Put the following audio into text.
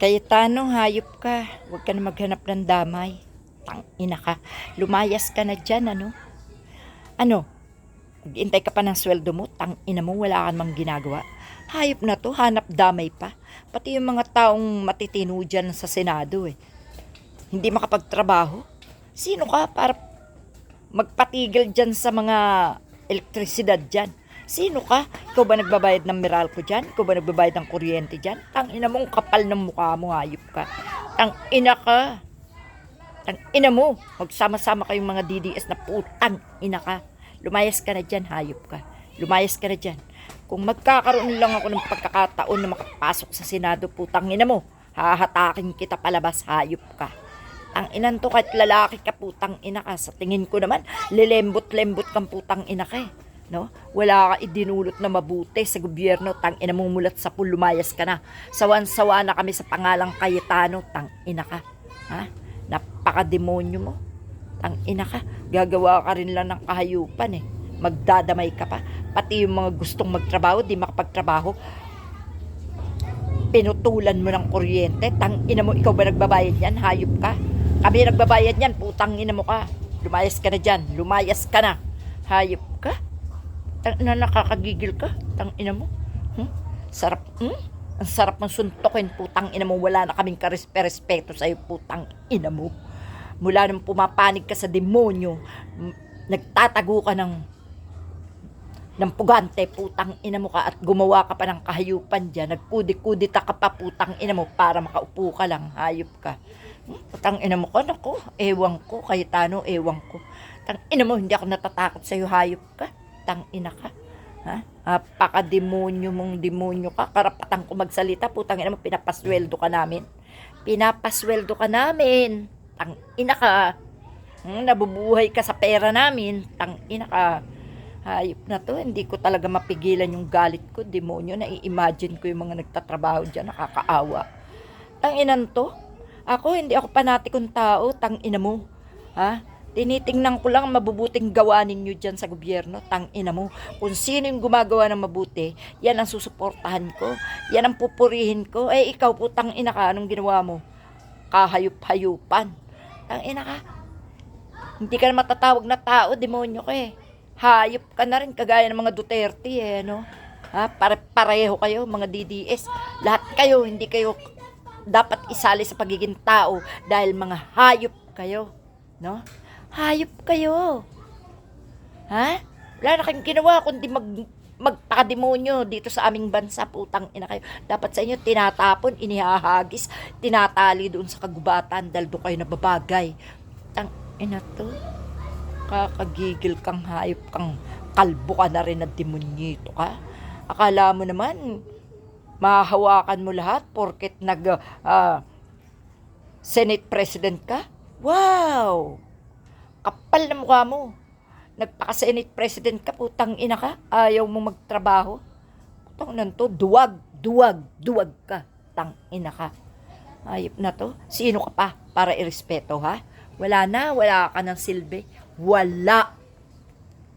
Cayetano, hayop ka. Huwag ka na maghanap ng damay. Ina ka. Lumayas ka na dyan, ano? Ano? Maghintay ka pa ng sweldo mo? Ina mo, wala ka namang ginagawa. Hayop na to, hanap damay pa. Pati yung mga taong matitino dyan sa Senado eh. Hindi makapagtrabaho. Sino ka para magpatigil dyan sa mga elektrisidad dyan? Sino ka? Ikaw ba nagbabayad ng Meralco dyan? Ikaw ba nagbabayad ng kuryente dyan? Ina mo, kapal ng mukha mo, hayop ka. Ina ka. Ina mo. Magsama-sama kayong mga DDS na putang ina ka. Lumayas ka na dyan, hayop ka. Lumayas ka na dyan. Kung magkakaroon lang ako ng pagkakataon na makapasok sa Senado, putang ina mo, hahatakin kita palabas, hayop ka. Inan to, kahit lalaki ka, putang ina ka. Sa tingin ko naman, lilembot-lembot kang putang ina ka eh. No? Wala ka idinulot na mabuti sa gobyerno, ina mo mulat sa pool, lumayas ka na. Sawan-sawa na kami sa pangalang Cayetano, ina ka. Ha? Napaka-demonyo mo. Ina ka. Gagawa ka rin lang ng kahayupan eh. Magdadamay ka pa. Pati yung mga gustong magtrabaho, di makapagtrabaho. Pinutulan mo ng kuryente. Ina mo, ikaw ba nagbabayad yan? Hayop ka. Kami nagbabayad yan, putang ina mo ka. Lumayas ka na dyan. Lumayas ka na. Hayop ka. Nakakagigil ka. Ina mo. Sarap. Ang sarap ng suntokin, putang ina mo. Wala na kaming karespeto sa'yo, putang ina mo. Mula nung pumapanig ka sa demonyo, nagtatago ka ng pugante, putang ina mo ka, at gumawa ka pa ng kahayupan dyan. Nagkudit-kudita ka pa, putang ina mo, para makaupo ka lang, hayop ka. Putang ina mo ka, naku, ewan ko, Cayetano, ewan ko. Ina mo, hindi ako natatakot sa'yo, hayop ka. Ina ka. Ha? Paka-demonyo mong demonyo ka. Karapatan ko magsalita, putang ina mo, pinapasweldo ka namin. Pinapasweldo ka namin. Ina ka. Nabubuhay ka sa pera namin. Ina ka. Hayop na to, hindi ko talaga mapigilan yung galit ko, demonyo. Nai-imagine ko yung mga nagtatrabaho dyan, nakakaawa. Inan to. Ako, hindi ako panatikong tao, ina mo. Ha? Tinitingnan ko lang mabubuting gawa ninyo dyan sa gobyerno, ina mo. Kung sino yung gumagawa ng mabuti, yan ang susuportahan ko. Yan ang pupurihin ko. Eh, ikaw po, ina ka, anong ginawa mo? Kahayup-hayupan. Ina ka. Hindi ka na matatawag na tao, demonyo ka eh. Hayop ka na rin, kagaya ng mga Duterte eh, no? Ha? Pareho kayo, mga DDS. Lahat kayo, hindi kayo dapat isali sa pagiging tao dahil mga hayop kayo, no? Hayop kayo. Ha? Wala na kayong ginawa kundi magpakademonyo dito sa aming bansa, putang ina kayo. Dapat sa inyo tinatapon, inihahagis, tinatali doon sa kagubatan dahil doon kayo nababagay. Ina to. Kakagigil kang hayop kang, kalbo ka na rin na demonyito ka. Akala mo naman mahahawakan mo lahat porket Senate President ka? Wow! Kapal na mukha mo. Nagpaka-Senate President ka, putang ina ka. Ayaw mo magtrabaho. Putang nanto, duwag ka. Ina ka. Ayop na to. Sino ka pa para irespeto, ha? Wala na, wala ka ng silbi. Wala.